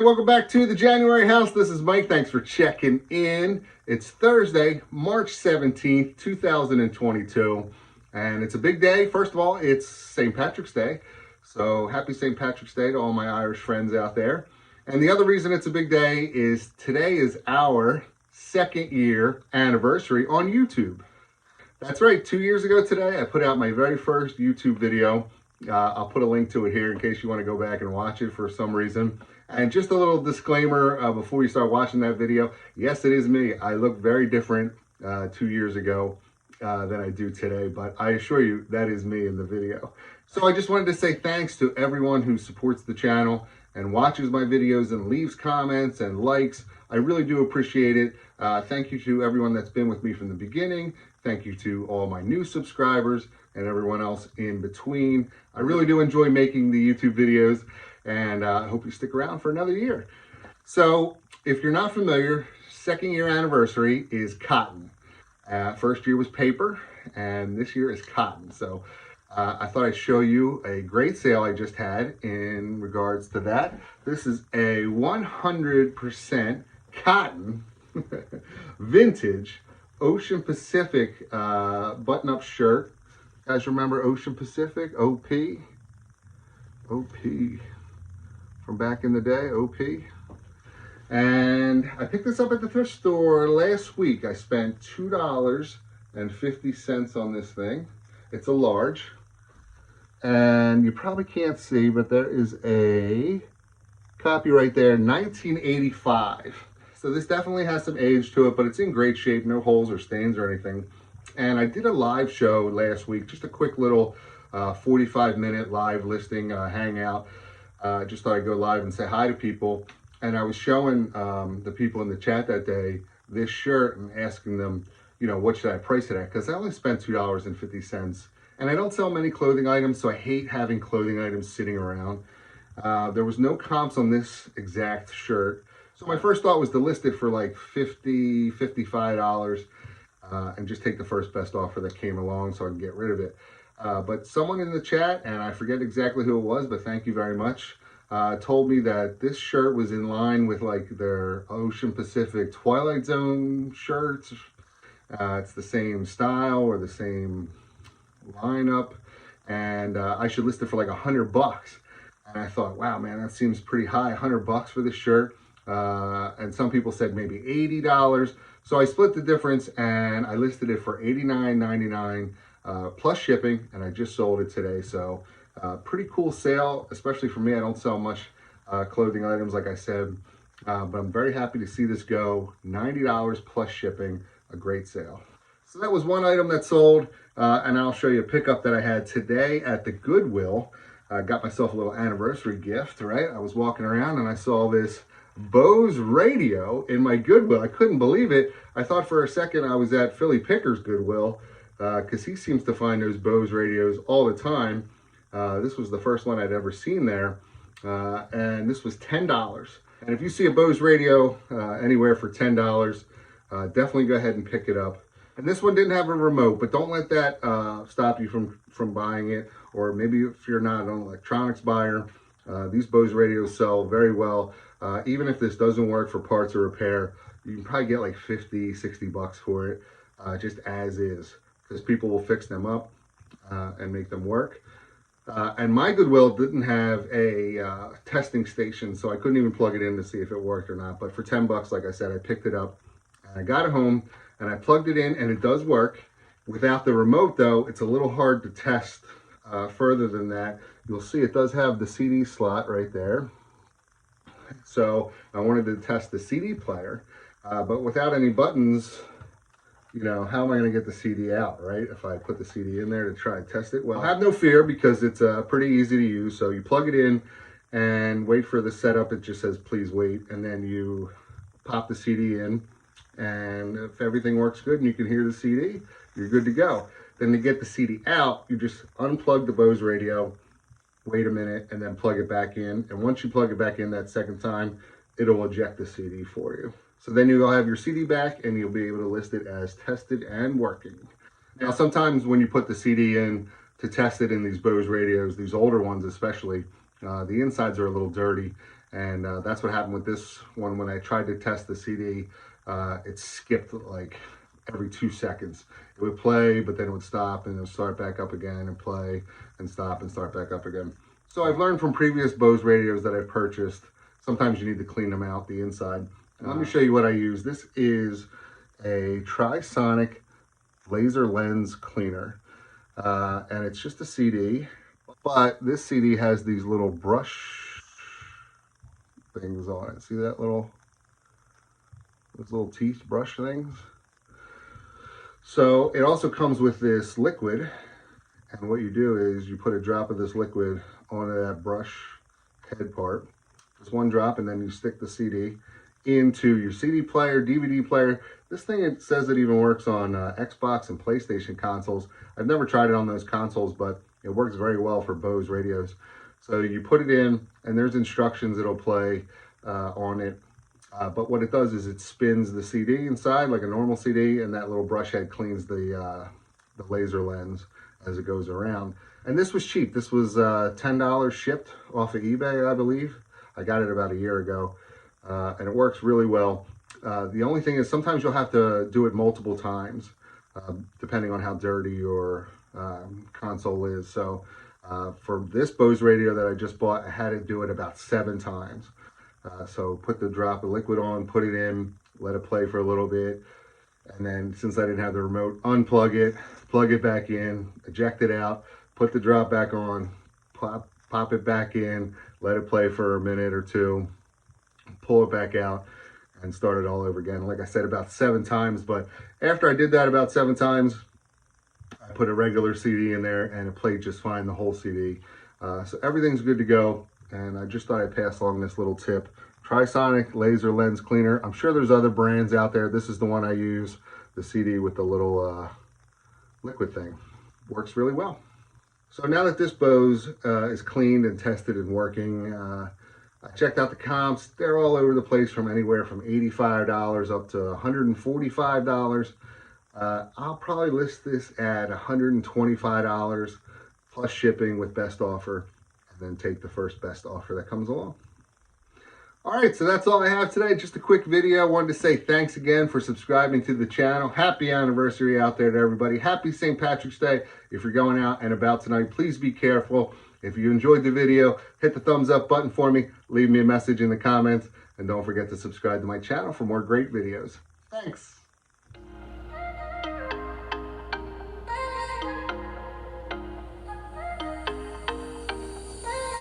Welcome back to the January house. This is Mike. Thanks for checking in. It's Thursday, March 17th, 2022, and it's a big day. First of all, it's St. Patrick's Day, so happy St. Patrick's Day to all my Irish friends out there. And the other reason it's a big day is today is our second year anniversary on YouTube. That's right, 2 years ago today, I put out my very first YouTube video. I'll put a link to it here in case you want to go back and watch it for some reason. And just a little disclaimer before you start watching that video. Yes, it is me. I look very different 2 years ago than I do today, but I assure you that is me in the video. So I just wanted to say thanks to everyone who supports the channel and watches my videos and leaves comments and likes. I really do appreciate it. Thank you to everyone that's been with me from the beginning. Thank you to all my new subscribers and everyone else in between. I really do enjoy making the YouTube videos, and I hope you stick around for another year. So if you're not familiar, second year anniversary is cotton. First year was paper, and this year is cotton. So I thought I'd show you a great sale I just had in regards to that. This is a 100% cotton vintage Ocean Pacific button-up shirt. You guys remember Ocean Pacific, OP? OP. From back in the day, OP. And I picked this up at the thrift store last week. I spent $2.50 on this thing. It's a large. And you probably can't see, but there is a copyright there, 1985. So this definitely has some age to it, but it's in great shape, no holes or stains or anything. And I did a live show last week, just a quick little 45-minute live listing hangout. Just thought I'd go live and say hi to people. And I was showing the people in the chat that day this shirt and asking them, you know, what should I price it at? Because I only spent $2.50. And I don't sell many clothing items, so I hate having clothing items sitting around. There was no comps on this exact shirt. So my first thought was to list it for like $50, $55 and just take the first best offer that came along so I can get rid of it. But someone in the chat, and I forget exactly who it was, but thank you very much, told me that this shirt was in line with like their Ocean Pacific Twilight Zone shirts. It's the same style or the same lineup, and I should list it for like $100. And I thought, wow, man, that seems pretty high, $100 for this shirt. And some people said maybe $80. So I split the difference and I listed it for $89.99 plus shipping, and I just sold it today. So pretty cool sale, especially for me. I don't sell much clothing items, like I said, but I'm very happy to see this go. $90 plus shipping, a great sale. So that was one item that sold, and I'll show you a pickup that I had today at the Goodwill. I got myself a little anniversary gift, right? I was walking around and I saw this Bose radio in my Goodwill. I couldn't believe it. I thought for a second I was at Philly Picker's Goodwill, because he seems to find those Bose radios all the time. This was the first one I'd ever seen there, and this was $10. And if you see a Bose radio anywhere for $10, definitely go ahead and pick it up. And this one didn't have a remote, but don't let that stop you from buying it. Or maybe if you're not an electronics buyer, these Bose radios sell very well. Even if this doesn't work for parts or repair, you can probably get like $50, $60 for it, just as is, because people will fix them up and make them work. And my Goodwill didn't have a testing station, so I couldn't even plug it in to see if it worked or not. But for $10, like I said, I picked it up and I got it home and I plugged it in, and it does work. Without the remote, though, it's a little hard to test further than that. You'll see it does have the CD slot right there. So I wanted to test the CD player, but without any buttons, you know, how am I going to get the CD out, right? If I put the CD in there to try and test it, well, have no fear, because it's pretty easy to use. So you plug it in and wait for the setup. It just says, please wait. And then you pop the CD in, and if everything works good and you can hear the CD, you're good to go. Then to get the CD out, you just unplug the Bose radio, wait a minute, and then plug it back in. And once you plug it back in that second time, it'll eject the CD for you. So then you'll have your CD back and you'll be able to list it as tested and working. Now, sometimes when you put the CD in to test it in these Bose radios, these older ones especially, the insides are a little dirty And that's what happened with this one. When I tried to test the CD, it skipped like every 2 seconds. It would play, but then it would stop and it would start back up again and play and stop and start back up again. So I've learned from previous Bose radios that I've purchased, sometimes you need to clean them out, the inside. And let me show you what I use. This is a Trisonic laser lens cleaner. And it's just a CD, but this CD has these little brush things on it. See that those little teeth brush things? So it also comes with this liquid, and what you do is you put a drop of this liquid onto that brush head part, just one drop, and then you stick the CD into your CD player, DVD player. This thing, it says it even works on Xbox and PlayStation consoles. I've never tried it on those consoles, but it works very well for Bose radios. So you put it in, and there's instructions it'll play on it. But what it does is it spins the CD inside like a normal CD, and that little brush head cleans the laser lens as it goes around. And this was cheap. This was $10 shipped off of eBay, I believe. I got it about a year ago, and it works really well. The only thing is sometimes you'll have to do it multiple times, depending on how dirty your console is. So for this Bose radio that I just bought, I had to do it about 7 times. So put the drop of liquid on, put it in, let it play for a little bit, and then since I didn't have the remote, unplug it, plug it back in, eject it out, put the drop back on, pop it back in, let it play for a minute or two, pull it back out, and start it all over again. Like I said, about 7 times, but after I did that about 7 times, I put a regular CD in there and it played just fine, the whole CD. So everything's good to go. And I just thought I'd pass along this little tip. Trisonic laser lens cleaner. I'm sure there's other brands out there. This is the one I use, the CD with the little liquid thing. Works really well. So now that this Bose is cleaned and tested and working, I checked out the comps. They're all over the place, from anywhere from $85 up to $145. I'll probably list this at $125 plus shipping with best offer, and then take the first best offer that comes along. All right, so that's all I have today. Just a quick video. I wanted to say thanks again for subscribing to the channel. Happy anniversary out there to everybody. Happy St. Patrick's Day. If you're going out and about tonight, please be careful. If you enjoyed the video, hit the thumbs up button for me. Leave me a message in the comments. And don't forget to subscribe to my channel for more great videos. Thanks.